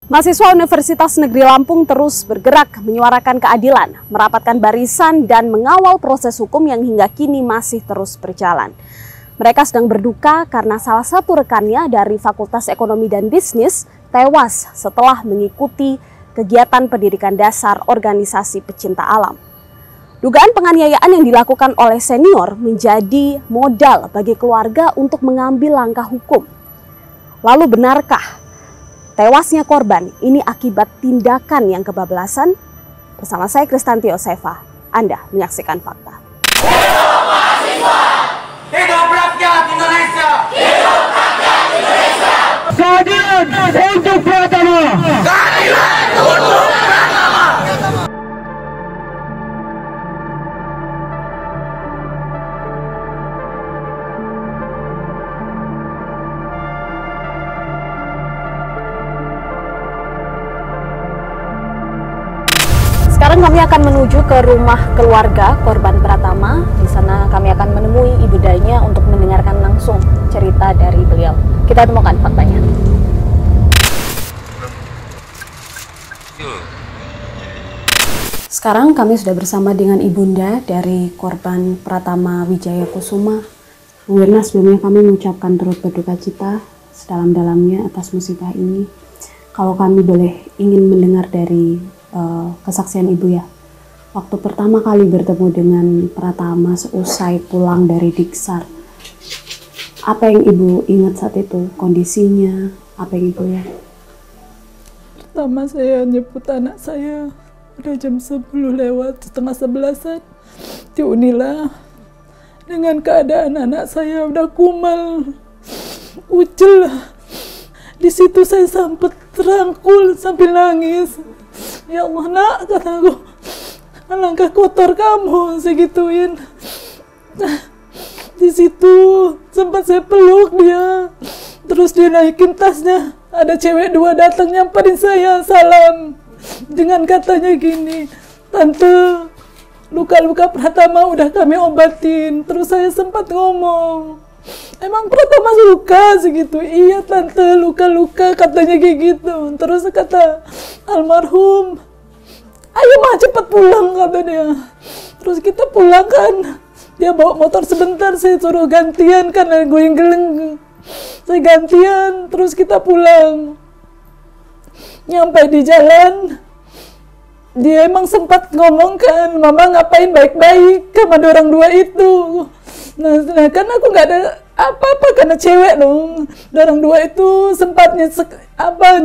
Mahasiswa Universitas Negeri Lampung terus bergerak menyuarakan keadilan, merapatkan barisan dan mengawal proses hukum yang hingga kini masih terus berjalan. Mereka sedang berduka karena salah satu rekannya dari Fakultas Ekonomi dan Bisnis tewas setelah mengikuti kegiatan pendidikan dasar organisasi pecinta alam. Dugaan penganiayaan yang dilakukan oleh senior menjadi modal bagi keluarga untuk mengambil langkah hukum. Lalu benarkah tewasnya korban ini akibat tindakan yang kebablasan? Bersama saya Kristanti Yosefa, Anda menyaksikan Fakta. Hidup mahasiswa! Hidup rakyat Indonesia! Hidup rakyat Indonesia! Keadilan untuk Pratama! Keadilan untuk Pratama! Sekarang kami akan menuju ke rumah keluarga korban Pratama. Di sana kami akan menemui ibundanya untuk mendengarkan langsung cerita dari beliau. Kita temukan faktanya. Sekarang kami sudah bersama dengan ibunda dari korban Pratama Wijaya Kusuma. Bu Wirna, sebelumnya kami mengucapkan turut berduka cita sedalam-dalamnya atas musibah ini. Kalau kami boleh ingin mendengar dari kesaksian Ibu ya, waktu pertama kali bertemu dengan Pratama seusai pulang dari Diksar, apa yang Ibu ingat saat itu? Kondisinya, apa yang Ibu lihat? Pertama saya nyebut anak saya udah jam 10 lewat setengah 11-an di Unila, dengan keadaan anak saya udah kumal, ucel. Di situ saya sempat terangkul sambil nangis. Ya Allah nak, kataku, alangkah kotor kamu, segituin. Di situ sempat saya peluk dia, terus dia naikin tasnya. Ada cewek dua datang nyamperin saya, salam, dengan katanya gini, tante, luka-luka Pratama udah kami obatin. Terus saya sempat ngomong, emang Pratama luka segitu? Iya tante, luka-luka, katanya kayak gitu. Terus kata almarhum, ayo mah cepet pulang, kata dia. Terus kita pulang kan, dia bawa motor sebentar, saya suruh gantian karena gue yang geleng. Saya gantian, terus kita pulang. Nyampe di jalan, dia emang sempat ngomong kan, mama ngapain baik-baik sama orang dua itu. Nah kan aku nggak ada apa-apa karena cewek dong. Orang dua itu sempat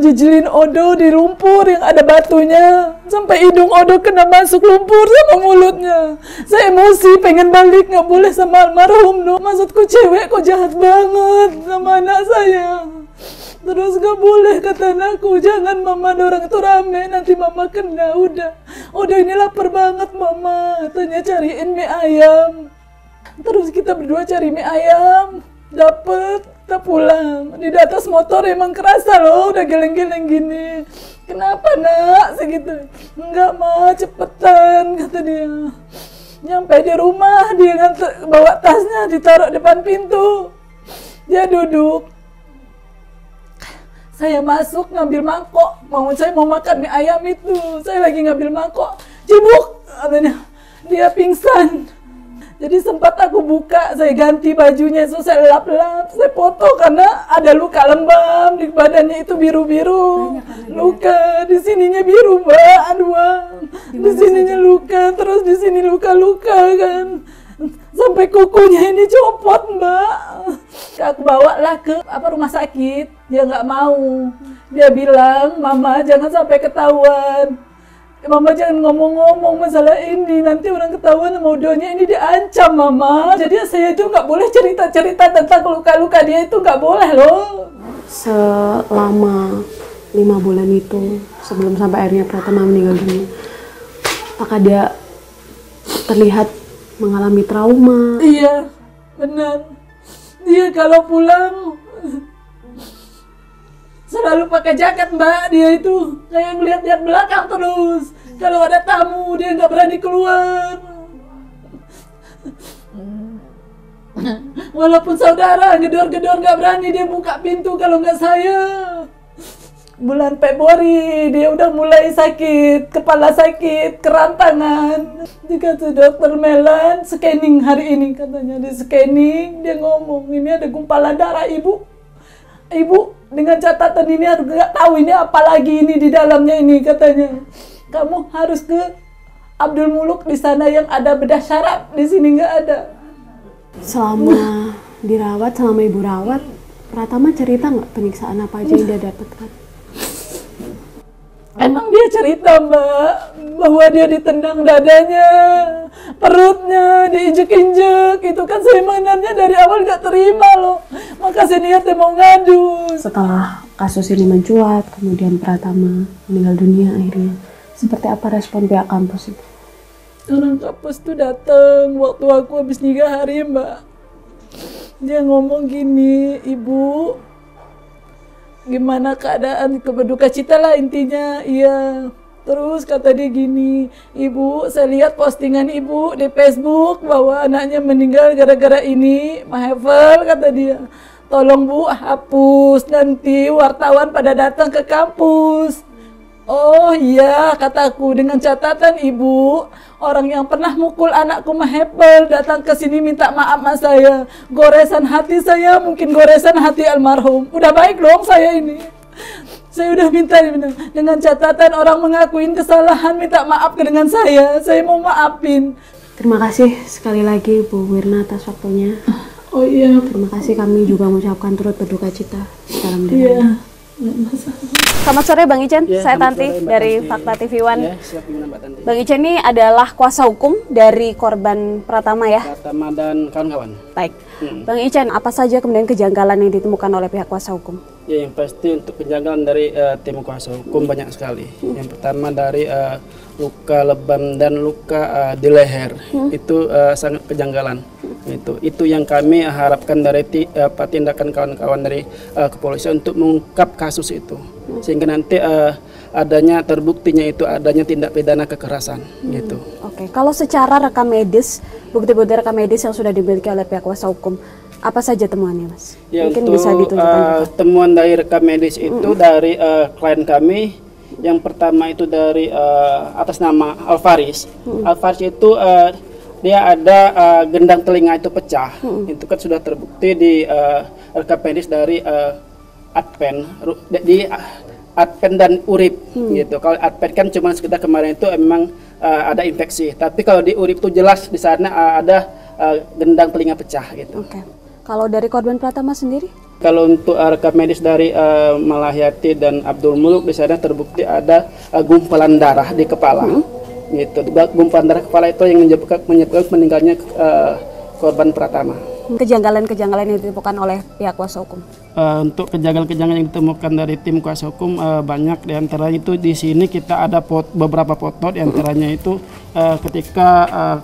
jijilin Odo di lumpur yang ada batunya, sampai hidung Odo kena masuk lumpur sama mulutnya. Saya emosi, pengen balik, nggak boleh sama almarhum dong. Maksudku cewek kok jahat banget sama anak saya. Terus gak boleh, kata anakku, jangan mama, orang itu rame, nanti mama kena. Udah ini lapar banget mama, katanya cariin mie ayam. Terus kita berdua cari mie ayam, dapet, kita pulang. Di atas motor emang kerasa loh, udah geleng-geleng gini. Kenapa nak, segitu? Enggak ma, cepetan, kata dia. Nyampe di rumah, dia bawa tasnya, ditaruh depan pintu. Dia duduk. Saya masuk ngambil mangkok, saya mau makan mie ayam itu. Saya lagi ngambil mangkok, cibuk, katanya. Dia pingsan. Jadi sempat aku buka, saya ganti bajunya, so saya lap-lap, saya foto karena ada luka lebam di badannya itu biru-biru. Luka, di sininya biru mbak, aduh. Di sininya luka, terus di sini luka-luka kan. Sampai kukunya ini copot mbak. Aku bawalah ke rumah sakit, dia nggak mau. Dia bilang, mama jangan sampai ketahuan. Mama jangan ngomong-ngomong masalah ini, nanti orang ketahuan sama Udonya, ini diancam mama. Jadi saya itu nggak boleh cerita-cerita tentang luka-luka dia itu, nggak boleh loh. Selama 5 bulan itu, sebelum sampai akhirnya Pratama meninggal dunia, apakah dia terlihat mengalami trauma? Iya, benar. Dia kalau pulang selalu pakai jaket mbak, dia itu kayak ngeliat-liat belakang terus. Kalau ada tamu dia nggak berani keluar. Walaupun saudara gedor-gedor nggak berani dia buka pintu kalau nggak saya. bulan Februari dia udah mulai sakit, kepala sakit, kerantangan. Dikata dokter Melan, scanning hari ini katanya, di scanning dia ngomong ini ada gumpalan darah ibu. Ibu dengan catatan ini harus nggak tahu ini apa lagi ini di dalamnya ini katanya. Kamu harus ke Abdul Muluk di sana yang ada bedah syaraf, di sini nggak ada. Selama dirawat, selama ibu rawat, Pratama cerita nggak penyiksaan apa aja yang dia dapatkan? Emang dia cerita Mbak, bahwa dia ditendang dadanya, perutnya, diinjek-injek. Itu kan sebenarnya dari awal nggak terima loh. Maka seniornya mau ngadu. Setelah kasus ini mencuat, kemudian Pratama meninggal dunia akhirnya, seperti apa respon pihak kampus itu? Orang kampus tuh datang waktu aku habis nikah hari Mbak. Dia ngomong gini, Ibu, gimana keadaan, berduka cita lah intinya. Iya. Terus kata dia gini, Ibu, saya lihat postingan Ibu di Facebook bahwa anaknya meninggal gara-gara ini, Mahefel, kata dia. Tolong Bu, hapus, nanti wartawan pada datang ke kampus. Oh iya, kataku, dengan catatan Ibu, orang yang pernah mukul anakku Mahefel datang ke sini minta maaf sama saya. Goresan hati saya mungkin goresan hati almarhum. Udah baik dong saya ini. Saya udah minta dengan catatan orang mengakuin kesalahan minta maaf dengan saya mau maafin. Terima kasih sekali lagi Bu Wirna atas waktunya. Oh iya. Terima kasih, kami juga mengucapkan turut berduka cita dalam Iya. Selamat sore Bang Ichen, Ya, saya selamat Tanti sore, Mbak dari Tanti. Fakta TV One. Ya, siap gimana Mbak Tanti? Bang Ichen ini adalah kuasa hukum dari korban Pratama ya? Pratama dan kawan-kawan. Baik. Bang Ichen, apa saja kemudian kejanggalan yang ditemukan oleh pihak kuasa hukum? Ya, yang pasti untuk kejanggalan dari tim kuasa hukum banyak sekali. Yang pertama dari luka lebam dan luka di leher, itu sangat kejanggalan. Itu yang kami harapkan dari tindakan kawan-kawan dari kepolisian untuk mengungkap kasus itu, sehingga nanti adanya terbuktinya itu adanya tindak pidana kekerasan gitu. Oke, kalau secara rekam medis, bukti-bukti rekam medis yang sudah dimiliki oleh pihak kuasa hukum, apa saja temuannya, Mas? Ya, Mungkin untuk bisa ditunjukkan juga. temuan dari rekam medis itu dari klien kami. Yang pertama itu dari atas nama Alvaris. Alvaris itu dia ada gendang telinga itu pecah. Itu kan sudah terbukti di rekam medis dari Adpen di Adpen dan urip gitu. Kalau Adpen kan cuma sekitar kemarin itu memang ada infeksi, tapi kalau di urip itu jelas di sana ada gendang telinga pecah gitu. Oke. Kalau dari korban Pratama sendiri? Kalau untuk rekam medis dari Malahyati dan Abdul Muluk di sana terbukti ada gumpalan darah di kepala. Gitu. Gumpalan darah kepala itu yang menyebabkan meninggalnya korban Pratama. Kejanggalan-kejanggalan yang ditemukan oleh pihak kuasa hukum? Untuk kejanggalan-kejanggalan yang ditemukan dari tim kuasa hukum banyak, diantaranya itu di sini kita ada beberapa foto, diantaranya itu ketika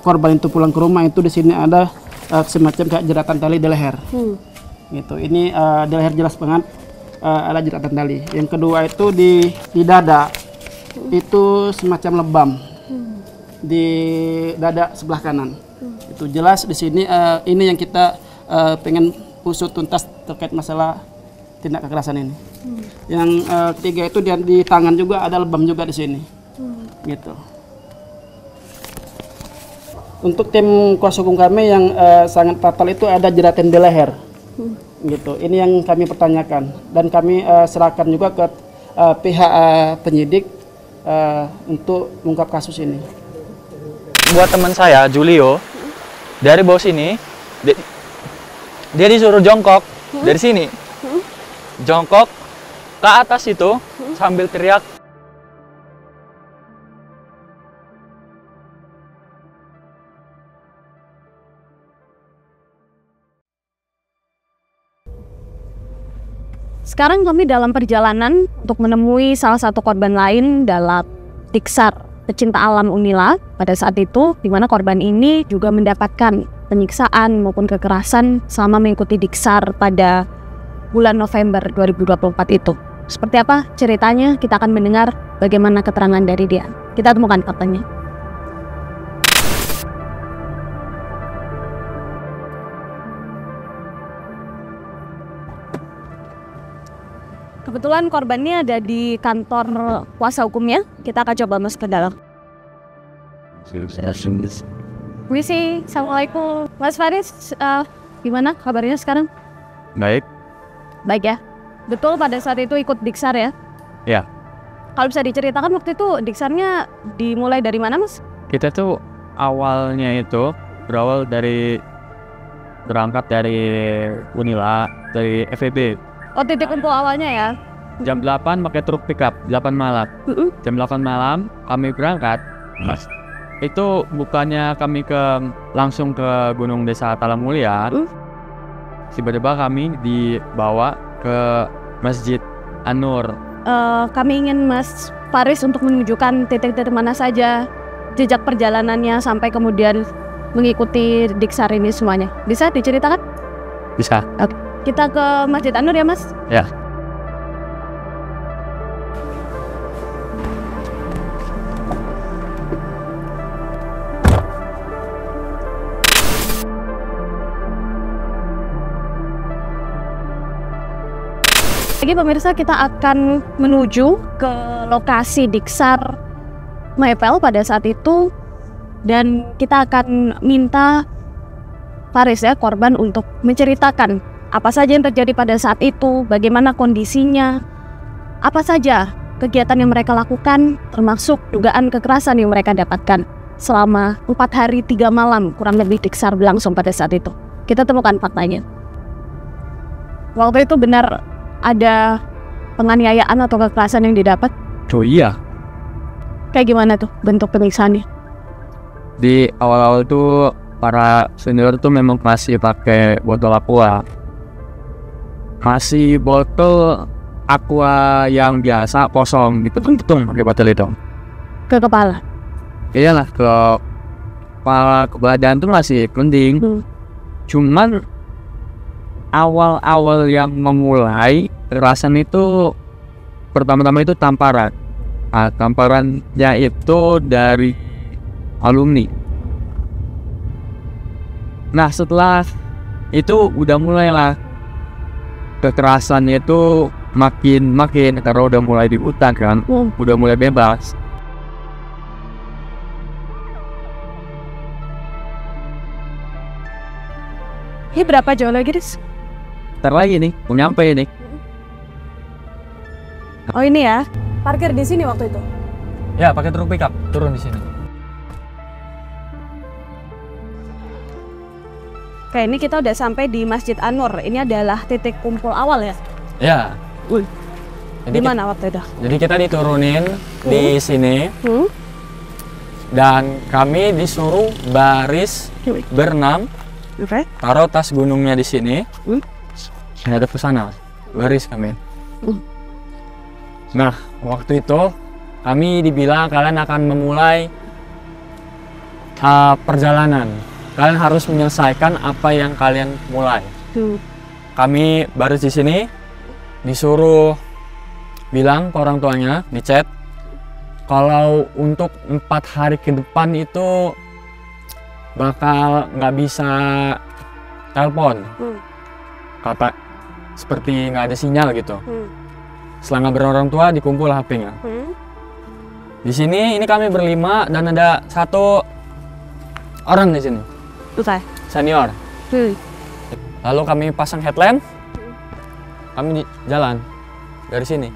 korban itu pulang ke rumah itu di sini ada semacam kayak jeratan tali di leher. Gitu. Ini di leher jelas banget ada jeratan tali. Yang kedua itu di dada itu semacam lebam di dada sebelah kanan. Itu jelas di sini ini yang kita pengen usut tuntas terkait masalah tindak kekerasan ini. Yang ketiga itu di tangan juga ada lebam juga di sini. Gitu. Untuk tim kuasa hukum kami yang sangat fatal itu ada jeratan di leher. Gitu. Ini yang kami pertanyakan dan kami serahkan juga ke pihak penyidik untuk mengungkap kasus ini. Buat teman saya Julio dari bawah sini, dia disuruh jongkok dari sini, jongkok ke atas itu sambil teriak. Sekarang kami dalam perjalanan untuk menemui salah satu korban lain dalam Diksar Pecinta Alam Unila pada saat itu, di mana korban ini juga mendapatkan penyiksaan maupun kekerasan selama mengikuti Diksar pada bulan November 2024 itu. Seperti apa ceritanya? Kita akan mendengar bagaimana keterangan dari dia. Kita temukan faktanya. Kebetulan korbannya ada di kantor kuasa hukumnya. Kita akan coba masuk ke dalam. Permisi, Assalamualaikum. Mas Faris, gimana kabarnya sekarang? Baik. Baik ya. Betul pada saat itu ikut Diksar ya? Ya. Kalau bisa diceritakan waktu itu Diksarnya dimulai dari mana, Mas? Kita tuh awalnya itu berangkat dari Unila, dari FEB. Oh, titik kumpul awalnya ya? Jam 8 pakai truk pickup, 8 malam. Jam 8 malam kami berangkat. Itu bukannya kami langsung ke Gunung Desa Talamulia. Tiba-tiba kami dibawa ke Masjid An-Nur. Kami ingin Mas Faris untuk menunjukkan titik-titik mana saja jejak perjalanannya sampai kemudian mengikuti Diksar ini semuanya. Bisa diceritakan? Bisa. Oke. Kita ke Masjid An-Nur ya, Mas? Ya. Lagi pemirsa, kita akan menuju ke lokasi Diksar Maepel pada saat itu, dan kita akan minta Faris ya, korban, untuk menceritakan apa saja yang terjadi pada saat itu, bagaimana kondisinya, apa saja kegiatan yang mereka lakukan, termasuk dugaan kekerasan yang mereka dapatkan selama 4 hari 3 malam kurang lebih Diksar berlangsung pada saat itu. Kita temukan faktanya. Waktu itu benar ada penganiayaan atau kekerasan yang didapat? Oh iya. Kayak gimana tuh bentuk penyiksaannya? Di awal-awal tuh para senior tuh memang masih pakai botol aqua. Masih botol aqua yang biasa kosong, dipetung-petung pakai botol itu. Ke kepala? Iyalah, ke kepala, ke badan tuh masih mending. Cuman awal-awal yang memulai kekerasan itu pertama-tama itu tamparan. Nah, tamparannya itu dari alumni. Nah, setelah itu udah mulailah kekerasannya itu makin karena udah mulai dihutan kan, udah mulai bebas. Ini berapa jauh lagi, Dis? Ntar lagi nih, mau nyampe nih. Oh ini ya, parkir di sini waktu itu? Ya, pakai truk pickup, turun di sini. Oke, ini kita udah sampai di Masjid An-Nur. Ini adalah titik kumpul awal ya? Ya. Di mana waktu itu? Jadi kita diturunin di sini. Dan kami disuruh baris berenam. Taruh tas gunungnya di sini. Ada ke sana, baris kami. Nah, waktu itu kami dibilang kalian akan memulai perjalanan. Kalian harus menyelesaikan apa yang kalian mulai. Kami baris di sini, disuruh bilang ke orang tuanya di chat kalau untuk 4 hari ke depan itu bakal nggak bisa telepon. Kata seperti nggak ada sinyal gitu. Setelah ngabarin orang tua, dikumpul HP-nya. Di sini ini kami berlima dan ada 1 orang di sini. Senior. Lalu kami pasang headlamp. Kami jalan dari sini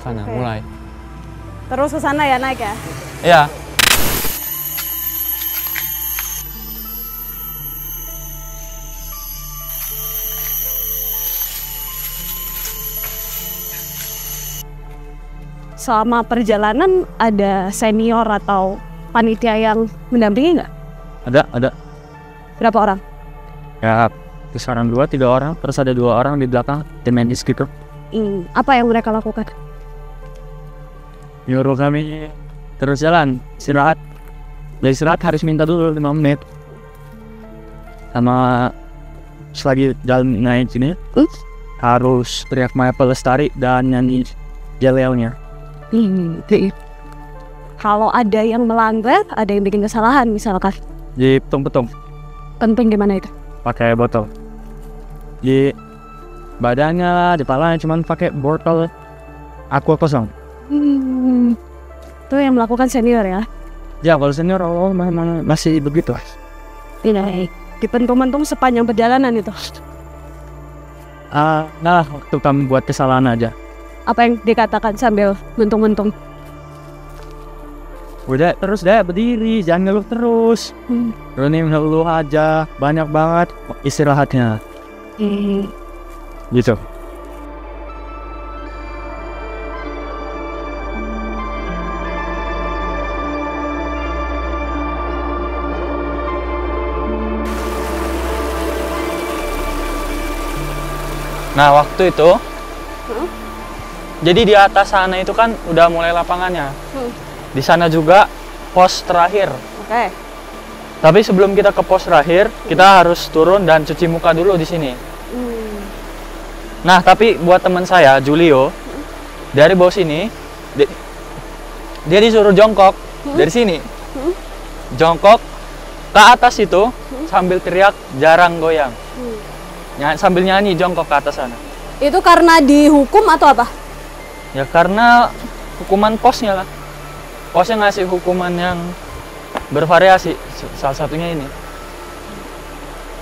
sana mulai. Terus ke sana ya, naik ya? Iya. Selama perjalanan ada senior atau panitia yang mendampingi nggak? Ada. Berapa orang? Ya, kisaran 2-3 orang, terus ada 2 orang di belakang tim medis gitu. Apa yang mereka lakukan? Nyuruh kami terus jalan, istirahat. Dari istirahat harus minta dulu 5 menit. Sama selagi jalan naik sini, harus teriak Maepel Lestari dan nyanyi Jelelnya. Kalau ada yang melanggar, ada yang bikin kesalahan misalkan. Di petung-petung. Penting gimana itu? Pakai botol. Di badannya lah, di palanya cuman pakai botol. Aqua kosong. Itu yang melakukan senior ya? Ya kalau senior masih begitu. Tidak. Dipentung-pentung sepanjang perjalanan itu. Nah waktu kami buat kesalahan aja. Apa yang dikatakan sambil mentung-mentung? Udah terus deh berdiri, jangan ngeluh terus. Roni ngeluh aja, banyak banget istirahatnya. Gitu. Nah waktu itu, jadi di atas sana itu kan udah mulai lapangannya. Di sana juga pos terakhir. Oke. Tapi sebelum kita ke pos terakhir, kita harus turun dan cuci muka dulu di sini. Nah tapi buat teman saya, Julio, dari bawah sini, dia disuruh jongkok dari sini, jongkok ke atas itu sambil teriak jarang goyang. Sambil nyanyi jongkok ke atas sana. Itu karena dihukum atau apa? Ya karena hukuman posnya lah. Posnya ngasih hukuman yang bervariasi. Salah satunya ini.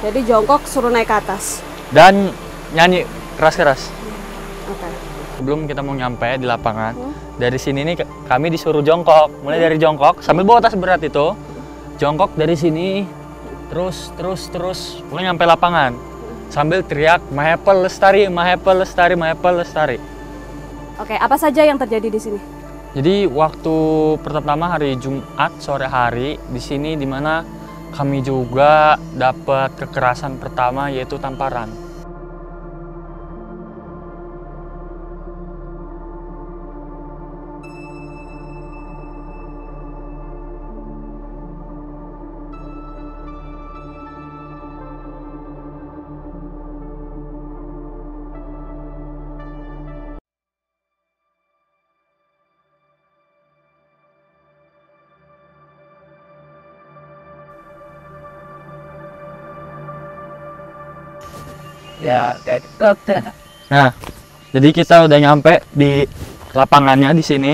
Jadi jongkok suruh naik ke atas. Dan nyanyi keras-keras. Oke. Sebelum kita mau nyampe di lapangan, dari sini nih kami disuruh jongkok. Mulai dari jongkok sambil bawa tas berat itu. Jongkok dari sini terus pokoknya nyampe lapangan. Sambil teriak Mahapel Lestari, Mahapel Lestari, Mahapel Lestari. Oke, apa saja yang terjadi di sini? Jadi waktu pertama hari Jumat sore hari di sini dimana kami juga dapat kekerasan pertama yaitu tamparan. Nah, jadi kita udah nyampe di lapangannya di sini.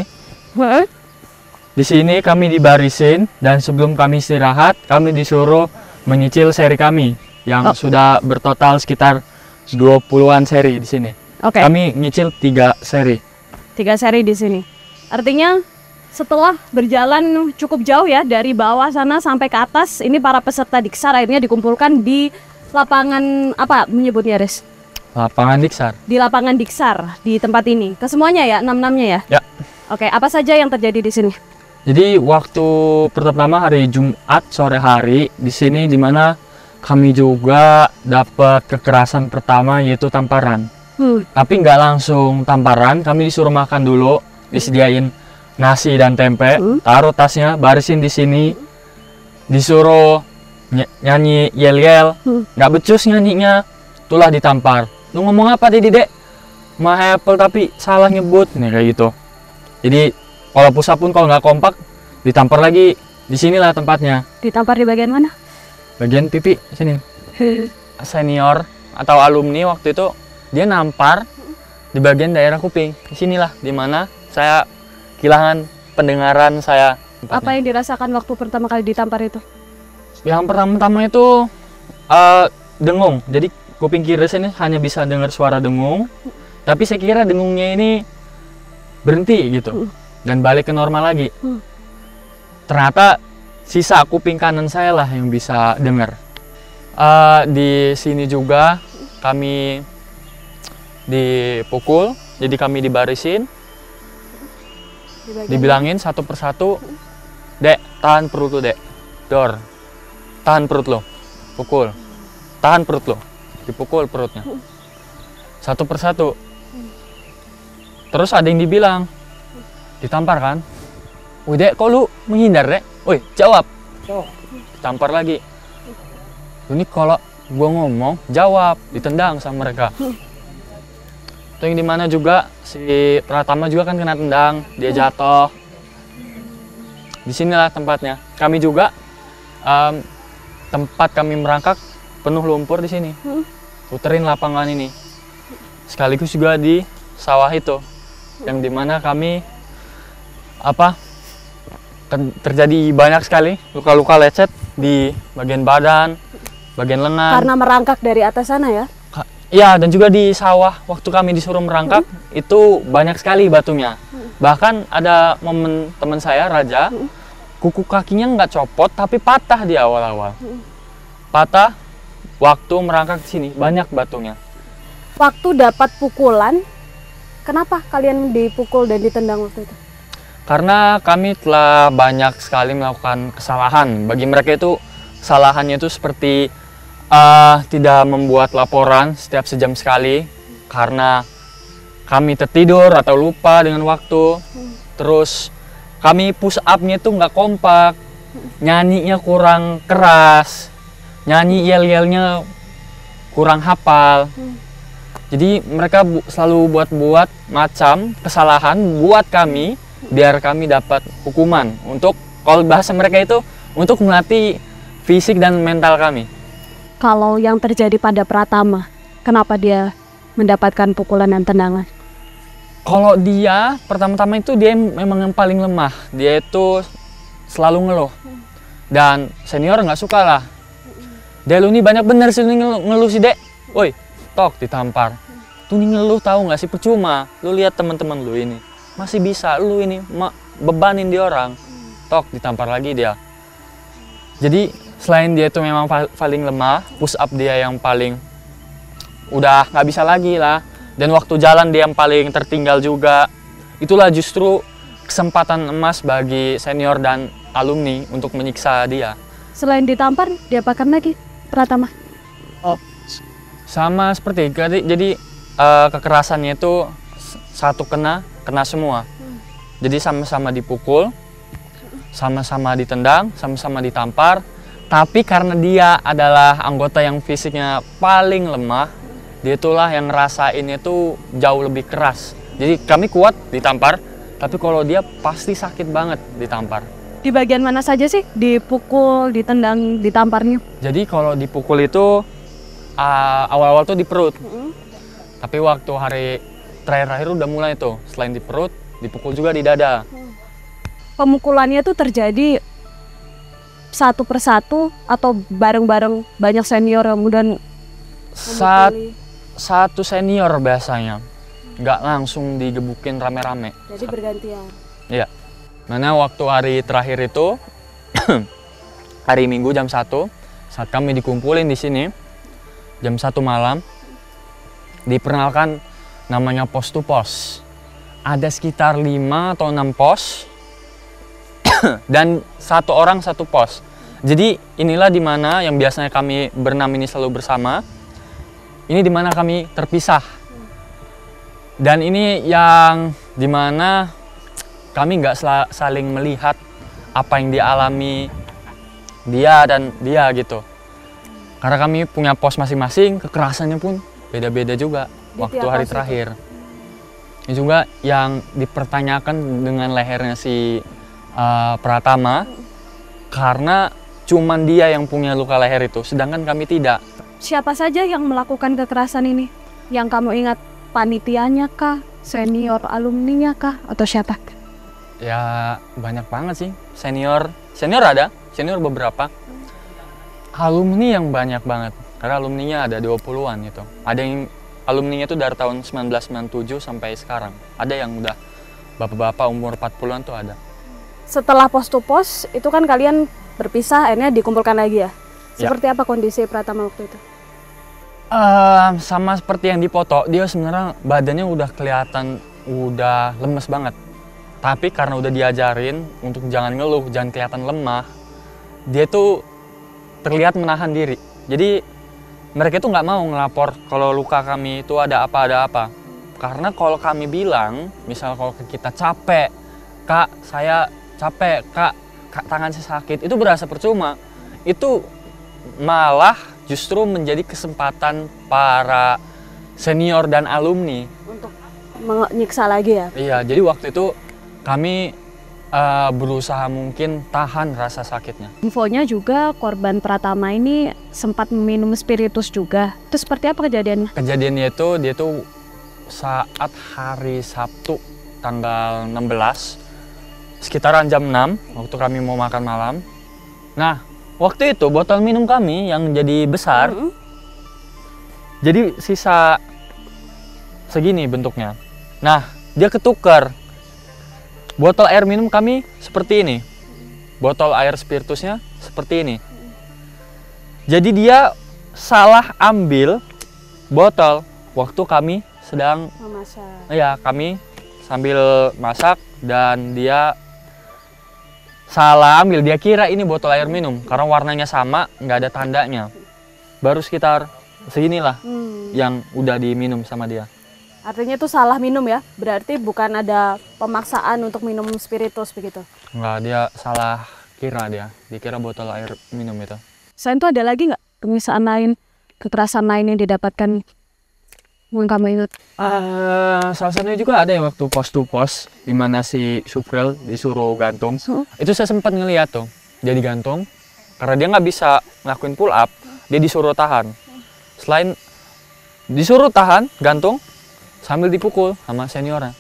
Di sini kami dibarisin dan sebelum kami istirahat, kami disuruh menyicil seri kami yang sudah bertotal sekitar 20-an seri di sini. Oke. Kami nyicil 3 seri. 3 seri di sini. Artinya setelah berjalan cukup jauh ya dari bawah sana sampai ke atas, ini para peserta Diksar akhirnya dikumpulkan di lapangan apa menyebutnya, Res? Lapangan Diksar. Di lapangan Diksar di tempat ini. Kesemuanya ya, 6-6-nya ya? Ya. Oke, apa saja yang terjadi di sini? Jadi waktu pertama hari Jumat sore hari di sini dimana kami juga dapat kekerasan pertama yaitu tamparan. Tapi nggak langsung tamparan, kami disuruh makan dulu, disediain nasi dan tempe, taruh tasnya, barisin di sini, disuruh nyanyi yel-yel, nggak becus nyanyinya, itulah ditampar. Lu ngomong apa tadi dek? Mahapel tapi salah nyebut, nih kayak gitu. Jadi kalau pusat pun kalau nggak kompak, ditampar lagi. Di sinilah tempatnya. Ditampar di bagian mana? Bagian pipi sini. Senior atau alumni waktu itu dia nampar di bagian daerah kuping. Di sinilah dimana saya kehilangan pendengaran saya. Tempatnya. Apa yang dirasakan waktu pertama kali ditampar itu? Yang pertama itu dengung. Jadi kuping kiri sini hanya bisa dengar suara dengung. Tapi saya kira dengungnya ini berhenti gitu dan balik ke normal lagi. Ternyata sisa kuping kanan saya lah yang bisa dengar. Di sini juga kami dipukul, jadi kami dibarisin, dibilangin satu persatu, dek tahan perut lo dek, dor, tahan perut lo, pukul, tahan perut lo, dipukul perutnya, satu persatu. Terus ada yang dibilang, ditampar kan? Wih dek, kok lu menghindar dek? Wih, jawab. Ditampar lagi. Ini kalau gua ngomong, jawab, ditendang sama mereka. Itu yang dimana juga si Pratama juga kan kena tendang, dia jatuh. Disinilah tempatnya. Kami juga tempat kami merangkak penuh lumpur di sini. Puterin lapangan ini. Sekaligus juga di sawah itu. yang dimana kami terjadi banyak sekali luka-luka lecet di bagian badan, bagian lengan. Karena merangkak dari atas sana ya? Iya, dan juga di sawah waktu kami disuruh merangkak itu banyak sekali batunya. Bahkan ada momen teman saya, Raja, kuku kakinya nggak copot tapi patah di awal-awal. Patah waktu merangkak di sini, banyak batunya. Waktu dapat pukulan, kenapa kalian dipukul dan ditendang waktu itu? Karena kami telah banyak sekali melakukan kesalahan. Bagi mereka itu kesalahannya itu seperti tidak membuat laporan setiap sejam sekali karena kami tertidur atau lupa dengan waktu. Terus kami push up-nya itu nggak kompak, nyanyinya kurang keras, nyanyi yel-yelnya kurang hafal. Jadi mereka selalu buat macam kesalahan buat kami biar kami dapat hukuman untuk, kalau bahasa mereka itu, untuk melatih fisik dan mental kami. Kalau yang terjadi pada Pratama, kenapa dia mendapatkan pukulan dan tendangan? Kalau dia pertama-tama itu dia memang yang paling lemah. Dia itu selalu ngeluh. Dan senior nggak suka lah. Dia lu nih banyak bener sih ngeluh si Dek. Woi, tok ditampar. Tuh nih ngeluh tahu nggak sih, percuma. Lu lihat teman-teman lu ini. Masih bisa lu ini bebanin di orang. Tok ditampar lagi dia. Jadi selain dia itu memang paling lemah, push up dia yang paling udah nggak bisa lagi lah. Dan waktu jalan dia yang paling tertinggal juga. Itulah justru kesempatan emas bagi senior dan alumni untuk menyiksa dia. Selain ditampar, diapakan lagi Pratama? Oh, sama seperti jadi kekerasannya itu satu kena semua. Jadi sama-sama dipukul, sama-sama ditendang, sama-sama ditampar. Tapi karena dia adalah anggota yang fisiknya paling lemah, dia itulah yang ngerasain itu jauh lebih keras. Jadi kami kuat ditampar, tapi kalau dia pasti sakit banget ditampar. Di bagian mana saja sih dipukul, ditendang, ditamparnya? Jadi kalau dipukul itu awal-awal tuh di perut. Tapi waktu hari terakhir udah mulai tuh, selain di perut, dipukul juga di dada. Pemukulannya tuh terjadi satu persatu atau bareng-bareng banyak senior yang kemudian satu senior biasanya, nggak langsung digebukin rame-rame. Jadi bergantian. Iya. Mana waktu hari terakhir itu hari Minggu jam 1 saat kami dikumpulin di sini jam 1 malam, diperkenalkan namanya pos to pos. Ada sekitar 5 atau 6 pos dan satu orang satu pos. Jadi inilah dimana yang biasanya kami berenam ini selalu bersama. Ini dimana kami terpisah. Dan ini yang dimana kami nggak saling melihat apa yang dialami dia dan dia gitu. Karena kami punya pos masing-masing, kekerasannya pun beda-beda juga waktu hari terakhir. Ini juga yang dipertanyakan dengan lehernya si Pratama, karena cuman dia yang punya luka leher itu, sedangkan kami tidak. Siapa saja yang melakukan kekerasan ini? Yang kamu ingat, panitianya kah, senior alumninya kah, atau siapa? Ya banyak banget sih, senior ada, senior beberapa. Alumni yang banyak banget, karena alumninya ada 20-an gitu. Ada yang alumninya itu dari tahun 1997 sampai sekarang. Ada yang udah bapak-bapak umur 40-an tuh ada. Setelah pos to pos, itu kan kalian berpisah, akhirnya dikumpulkan lagi ya? Seperti apa kondisi Pratama waktu itu? Sama seperti yang dipoto, dia sebenarnya badannya udah kelihatan udah lemes banget. Tapi karena udah diajarin untuk jangan ngeluh, jangan kelihatan lemah, dia tuh terlihat menahan diri. Jadi mereka tuh nggak mau ngelapor kalau luka kami itu ada apa. Karena kalau kami bilang, misal kalau kita capek, Kak saya capek, Kak tangan saya sakit, itu berasa percuma. Itu malah justru menjadi kesempatan para senior dan alumni untuk menyiksa lagi ya? Iya, jadi waktu itu kami berusaha mungkin tahan rasa sakitnya. Infonya juga korban Pratama ini sempat meminum spiritus juga. Itu seperti apa kejadiannya? Kejadiannya itu dia tuh saat hari Sabtu tanggal 16 sekitaran jam 6 waktu kami mau makan malam. Nah, waktu itu botol minum kami yang jadi besar, jadi sisa segini bentuknya. Nah, dia ketukar. Botol air minum kami seperti ini. Botol air spiritusnya seperti ini. Jadi dia salah ambil botol waktu kami sedang memasak. Ya, kami sambil masak dan dia salah ambil. Dia kira ini botol air minum karena warnanya sama, nggak ada tandanya. Baru sekitar seginilah yang udah diminum sama dia. Artinya itu salah minum ya? Berarti bukan ada pemaksaan untuk minum spiritus begitu? Enggak, dia salah kira dia. Dikira botol air minum itu. Selain itu ada lagi nggak penyiksaan lain, kekerasan lain yang didapatkan yang kamu ingat? Salah satunya juga ada ya waktu pos to pos, di mana si Supril disuruh gantung. Itu saya sempat ngeliat tuh, dia digantung. Karena dia nggak bisa ngelakuin pull up, dia disuruh tahan. Selain disuruh tahan, gantung, sambil dipukul sama seniornya.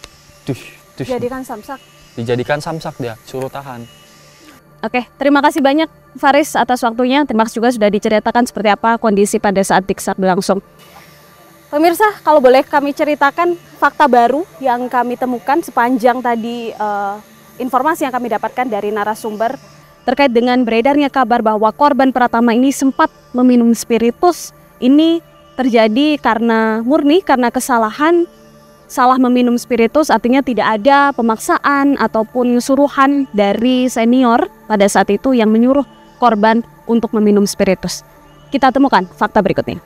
Dijadikan samsak? Dijadikan samsak dia, suruh tahan. Oke, terima kasih banyak Faris atas waktunya. Terima kasih juga sudah diceritakan seperti apa kondisi pada saat Diksak berlangsung. Pemirsa, kalau boleh kami ceritakan fakta baru yang kami temukan sepanjang tadi informasi yang kami dapatkan dari narasumber terkait dengan beredarnya kabar bahwa korban Pratama ini sempat meminum spiritus. Ini terjadi murni karena kesalahan, salah meminum spiritus, artinya tidak ada pemaksaan ataupun suruhan dari senior pada saat itu yang menyuruh korban untuk meminum spiritus. Kita temukan fakta berikutnya.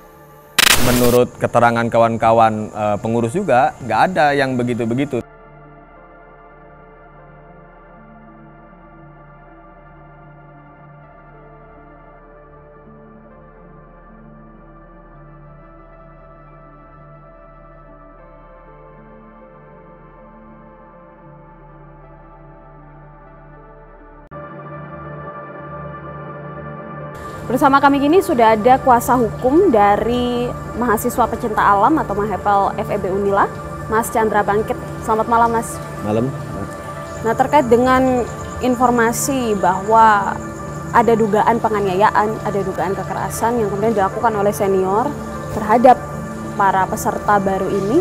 Menurut keterangan kawan-kawan pengurus juga, nggak ada yang begitu-begitu. Bersama kami kini sudah ada kuasa hukum dari mahasiswa pecinta alam atau Mahepel FEB Unila, Mas Chandra Bangkit. Selamat malam, Mas. Malam. Nah, terkait dengan informasi bahwa ada dugaan penganiayaan, ada dugaan kekerasan yang kemudian dilakukan oleh senior terhadap para peserta baru ini,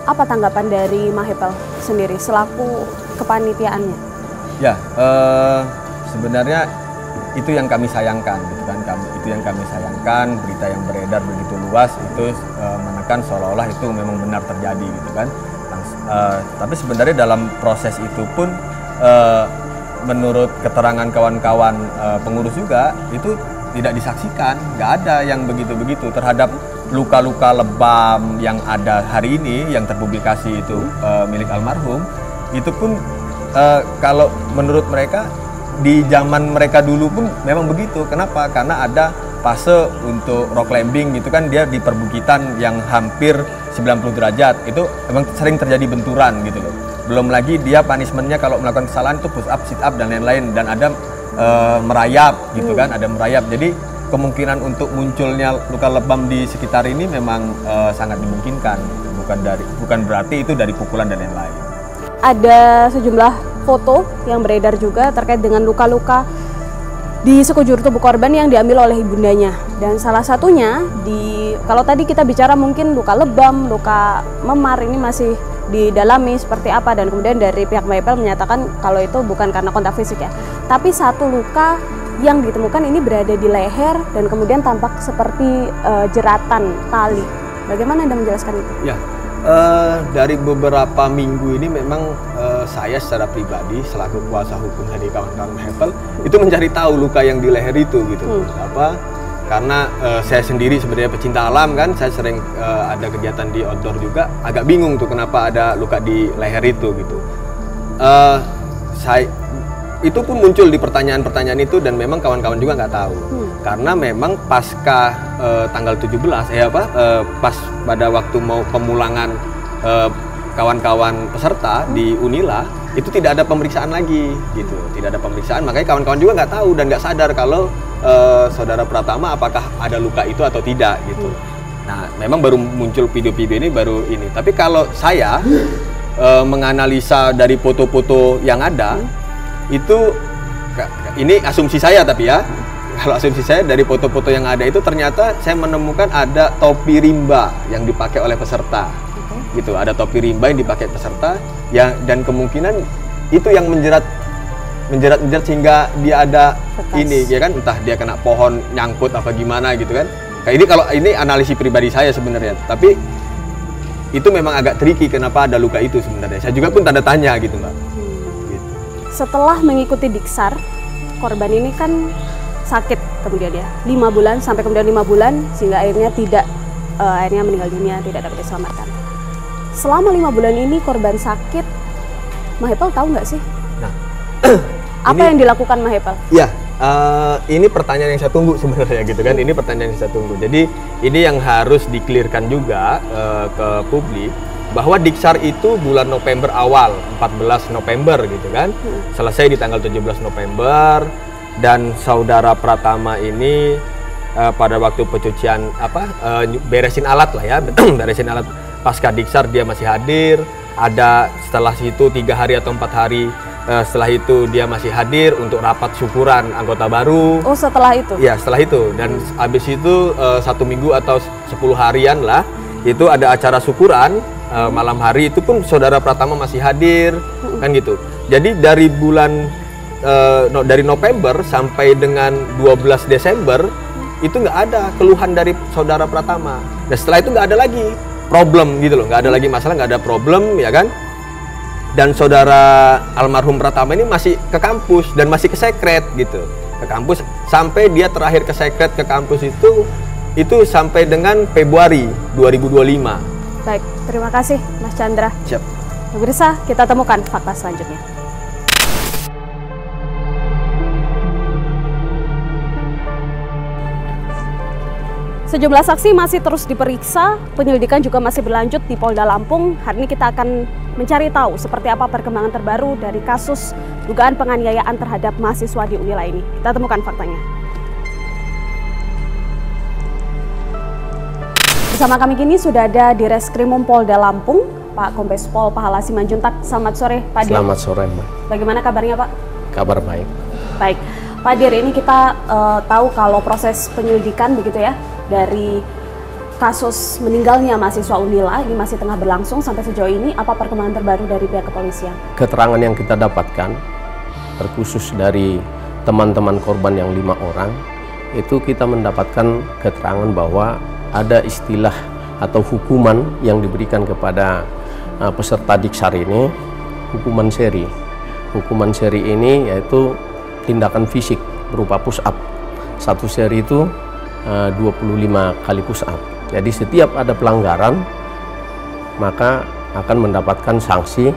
apa tanggapan dari Mahepel sendiri selaku kepanitiaannya? Ya, sebenarnya itu yang kami sayangkan, gitu kan? Itu yang kami sayangkan, berita yang beredar begitu luas itu menekan seolah-olah itu memang benar terjadi, gitu kan? Tapi sebenarnya dalam proses itu pun menurut keterangan kawan-kawan pengurus juga itu tidak disaksikan, nggak ada yang begitu-begitu terhadap luka-luka lebam yang ada hari ini yang terpublikasi itu milik almarhum. Itu pun kalau menurut mereka di zaman mereka dulu pun memang begitu. Kenapa? Karena ada fase untuk rock climbing gitu kan, dia di perbukitan yang hampir 90 derajat. Itu memang sering terjadi benturan gitu loh. Belum lagi dia punishmentnya kalau melakukan kesalahan itu push up, sit up dan lain-lain, dan ada merayap gitu kan, ada merayap. Jadi kemungkinan untuk munculnya luka lebam di sekitar ini memang sangat dimungkinkan. Bukan berarti itu dari pukulan dan lain-lain. Ada sejumlah foto yang beredar juga terkait dengan luka-luka di sekujur tubuh korban yang diambil oleh ibundanya. Dan salah satunya kalau tadi kita bicara mungkin luka lebam, luka memar, ini masih didalami seperti apa, dan kemudian dari pihak Mahepel menyatakan kalau itu bukan karena kontak fisik ya. Tapi satu luka yang ditemukan ini berada di leher dan kemudian tampak seperti jeratan tali. Bagaimana Anda menjelaskan itu? Ya. Dari beberapa minggu ini memang saya secara pribadi selaku kuasa hukum dari kawan-kawan Mahepel itu mencari tahu luka yang di leher itu gitu. Karena saya sendiri sebenarnya pecinta alam kan, saya sering ada kegiatan di outdoor juga, agak bingung tuh kenapa ada luka di leher itu gitu. Itu pun muncul di pertanyaan-pertanyaan itu, dan memang kawan-kawan juga nggak tahu. Karena memang pasca tanggal 17 pas pada waktu mau pemulangan kawan-kawan peserta di Unila itu tidak ada pemeriksaan lagi gitu, tidak ada pemeriksaan, makanya kawan-kawan juga nggak tahu dan nggak sadar kalau saudara Pratama apakah ada luka itu atau tidak gitu. Nah, memang baru muncul video-video ini baru ini. Tapi kalau saya menganalisa dari foto-foto yang ada, itu ini asumsi saya tapi ya, kalau asumsi saya dari foto-foto yang ada itu ternyata saya menemukan ada topi rimba yang dipakai oleh peserta, gitu. Ada topi rimba yang dipakai peserta, ya, dan kemungkinan itu yang menjerat sehingga dia ada ini, ya kan, entah dia kena pohon nyangkut apa gimana gitu kan. Kayak ini, kalau ini analisis pribadi saya sebenarnya, tapi itu memang agak tricky kenapa ada luka itu sebenarnya. Saya juga pun tanda tanya gitu, Mbak. Gitu. Setelah mengikuti Diksar, korban ini kan sakit kemudian ya 5 bulan sampai kemudian 5 bulan sehingga akhirnya meninggal dunia, tidak dapat diselamatkan. Selama 5 bulan ini korban sakit, Mahepal tahu nggak sih? Nah, apa yang dilakukan Mahepal? Ya, ini pertanyaan yang saya tunggu sebenarnya gitu kan. Ini pertanyaan yang saya tunggu. Jadi ini yang harus dikelirkan juga ke publik, bahwa Diksar itu bulan November awal, 14 November gitu kan. Selesai di tanggal 17 November, dan saudara Pratama ini pada waktu pencucian beresin alat lah ya, beresin alat pasca Diksar dia masih hadir. Ada setelah itu 3 hari atau 4 hari setelah itu dia masih hadir untuk rapat syukuran anggota baru. Oh, setelah itu? Ya, setelah itu. Dan habis itu 1 minggu atau 10 harian lah, itu ada acara syukuran malam hari, itu pun saudara Pratama masih hadir, kan gitu. Jadi dari dari November sampai dengan 12 Desember itu nggak ada keluhan dari saudara Pratama. Nah, setelah itu nggak ada lagi problem gitu loh, nggak ada lagi masalah, nggak ada problem, ya kan. Dan saudara almarhum Pratama ini masih ke kampus dan masih ke sekret gitu, ke kampus sampai dia terakhir ke sekret ke kampus itu sampai dengan Februari 2025. Baik, terima kasih Mas Chandra. Siap. Pemirsa, kita temukan fakta selanjutnya. Sejumlah saksi masih terus diperiksa, penyelidikan juga masih berlanjut di Polda Lampung. Hari ini kita akan mencari tahu seperti apa perkembangan terbaru dari kasus dugaan penganiayaan terhadap mahasiswa di Unila ini. Kita temukan faktanya. Bersama kami kini sudah ada di Reskrimum Polda Lampung, Pak Kombes Pol Pahala Simanjuntak. Selamat sore, Pak Dir. Selamat sore, Mbak. Bagaimana kabarnya, Pak? Kabar baik. Baik, Pak Dir, ini kita tahu kalau proses penyelidikan begitu ya, dari kasus meninggalnya mahasiswa Unila ini masih tengah berlangsung sampai sejauh ini. Apa perkembangan terbaru dari pihak kepolisian? Keterangan yang kita dapatkan, terkhusus dari teman-teman korban yang 5 orang, itu kita mendapatkan keterangan bahwa ada istilah atau hukuman yang diberikan kepada peserta Diksar ini, hukuman seri. Hukuman seri ini yaitu tindakan fisik berupa push up. Satu seri itu 25 kali push up. Jadi setiap ada pelanggaran maka akan mendapatkan sanksi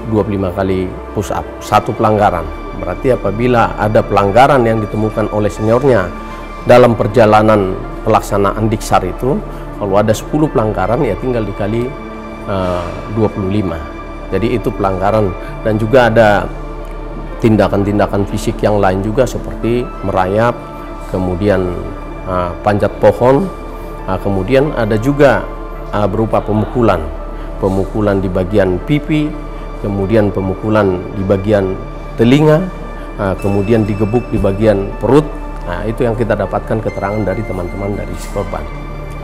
25 kali push up. Satu pelanggaran. Berarti apabila ada pelanggaran yang ditemukan oleh seniornya dalam perjalanan pelaksanaan Diksar itu, kalau ada 10 pelanggaran ya tinggal dikali 25. Jadi itu pelanggaran. Dan juga ada tindakan-tindakan fisik yang lain juga seperti merayap, kemudian panjat pohon, kemudian ada juga berupa pemukulan di bagian pipi, kemudian pemukulan di bagian telinga, kemudian digebuk di bagian perut. Nah, itu yang kita dapatkan keterangan dari teman-teman dari korban.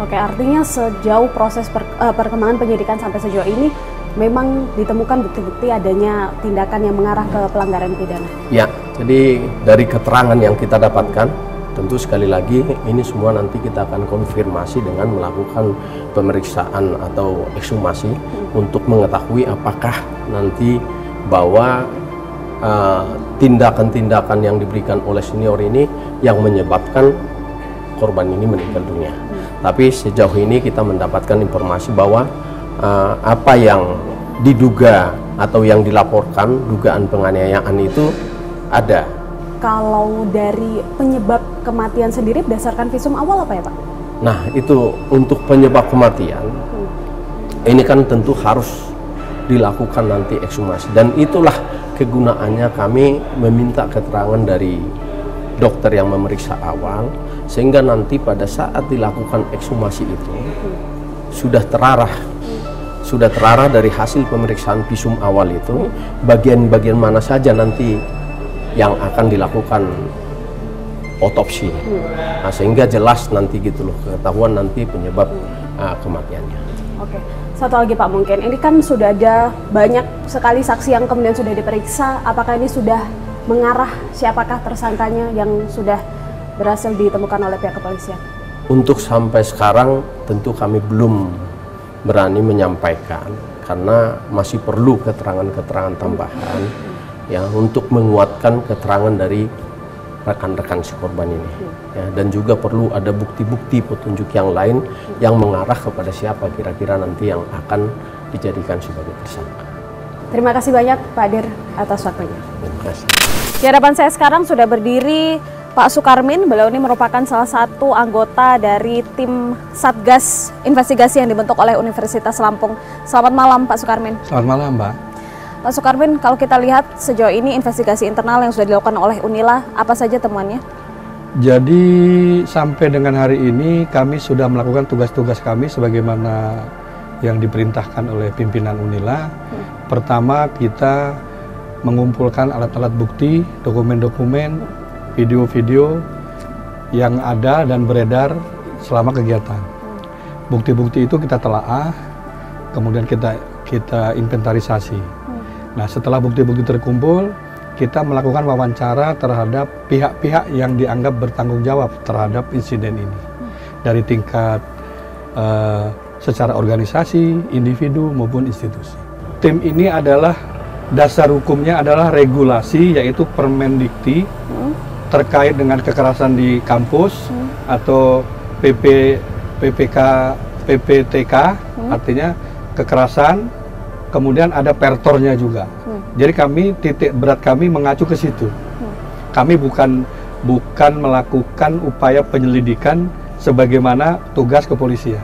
Oke, artinya sejauh proses perkembangan penyidikan sampai sejauh ini memang ditemukan bukti-bukti adanya tindakan yang mengarah ke pelanggaran pidana. Ya, jadi dari keterangan yang kita dapatkan, tentu sekali lagi ini semua nanti kita akan konfirmasi dengan melakukan pemeriksaan atau ekshumasi untuk mengetahui apakah nanti bahwa tindakan-tindakan yang diberikan oleh senior ini yang menyebabkan korban ini meninggal dunia. Tapi sejauh ini kita mendapatkan informasi bahwa apa yang diduga atau yang dilaporkan dugaan penganiayaan itu ada. Kalau dari penyebab kematian sendiri berdasarkan visum awal apa ya, Pak? Nah, itu untuk penyebab kematian ini kan tentu harus dilakukan nanti ekshumasi, dan itulah kegunaannya kami meminta keterangan dari dokter yang memeriksa awal, sehingga nanti pada saat dilakukan ekshumasi itu sudah terarah, sudah terarah dari hasil pemeriksaan visum awal itu bagian-bagian mana saja nanti yang akan dilakukan otopsi. Nah, sehingga jelas nanti gitu loh, ketahuan nanti penyebab kematiannya. Oke, satu lagi Pak, mungkin ini kan sudah ada banyak sekali saksi yang kemudian sudah diperiksa, apakah ini sudah mengarah siapakah tersangkanya yang sudah berhasil ditemukan oleh pihak kepolisian? Untuk sampai sekarang tentu kami belum berani menyampaikan karena masih perlu keterangan-keterangan tambahan ya untuk menguatkan keterangan dari rekan-rekan si korban ini ya, dan juga perlu ada bukti-bukti petunjuk yang lain yang mengarah kepada siapa kira-kira nanti yang akan dijadikan sebagai tersangka. Terima kasih banyak Pak Dir atas waktunya. Terima kasih. Di hadapan saya sekarang sudah berdiri Pak Sukarmin. Beliau ini merupakan salah satu anggota dari tim Satgas Investigasi yang dibentuk oleh Universitas Lampung. Selamat malam Pak Sukarmin. Selamat malam Mbak. Pak Sukarmin, kalau kita lihat sejauh ini investigasi internal yang sudah dilakukan oleh Unila, apa saja temuannya? Jadi sampai dengan hari ini kami sudah melakukan tugas-tugas kami sebagaimana yang diperintahkan oleh pimpinan Unila. Pertama, kita mengumpulkan alat-alat bukti, dokumen-dokumen, video-video yang ada dan beredar selama kegiatan. Bukti-bukti itu kita telaah, kemudian kita inventarisasi. Nah, setelah bukti-bukti terkumpul, kita melakukan wawancara terhadap pihak-pihak yang dianggap bertanggung jawab terhadap insiden ini. Dari tingkat secara organisasi, individu maupun institusi. Tim ini adalah, dasar hukumnya adalah regulasi, yaitu Permendikti terkait dengan kekerasan di kampus atau PPTK, artinya kekerasan. Kemudian ada pertornya juga. Jadi kami, titik berat kami mengacu ke situ. Kami bukan melakukan upaya penyelidikan sebagaimana tugas kepolisian.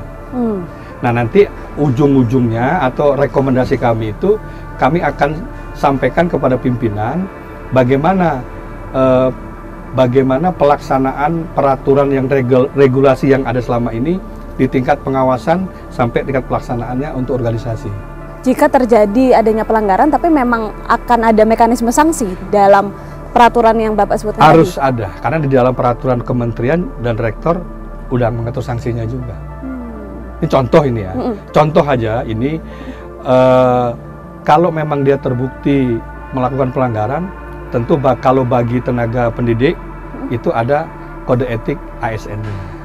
Nah, nanti ujung-ujungnya atau rekomendasi kami itu kami akan sampaikan kepada pimpinan bagaimana pelaksanaan peraturan yang regulasi yang ada selama ini di tingkat pengawasan sampai tingkat pelaksanaannya untuk organisasi. Jika terjadi adanya pelanggaran, tapi memang akan ada mekanisme sanksi dalam peraturan yang Bapak sebutkan tadi? Harus ada, karena di dalam peraturan kementerian dan rektor udah mengatur sanksinya juga. Ini contoh ini ya, contoh aja ini, kalau memang dia terbukti melakukan pelanggaran, tentu kalau bagi tenaga pendidik, itu ada kode etik ASN-nya.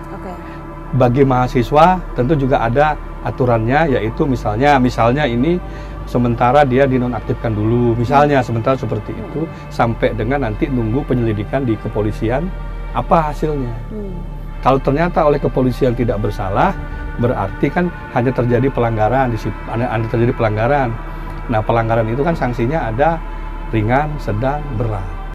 Bagi mahasiswa, tentu juga ada aturannya, yaitu misalnya ini sementara dia dinonaktifkan dulu, misalnya sementara seperti itu, sampai dengan nanti nunggu penyelidikan di kepolisian apa hasilnya. Kalau ternyata oleh kepolisian tidak bersalah, berarti kan hanya terjadi pelanggaran, Nah, pelanggaran itu kan sanksinya ada ringan, sedang, berat.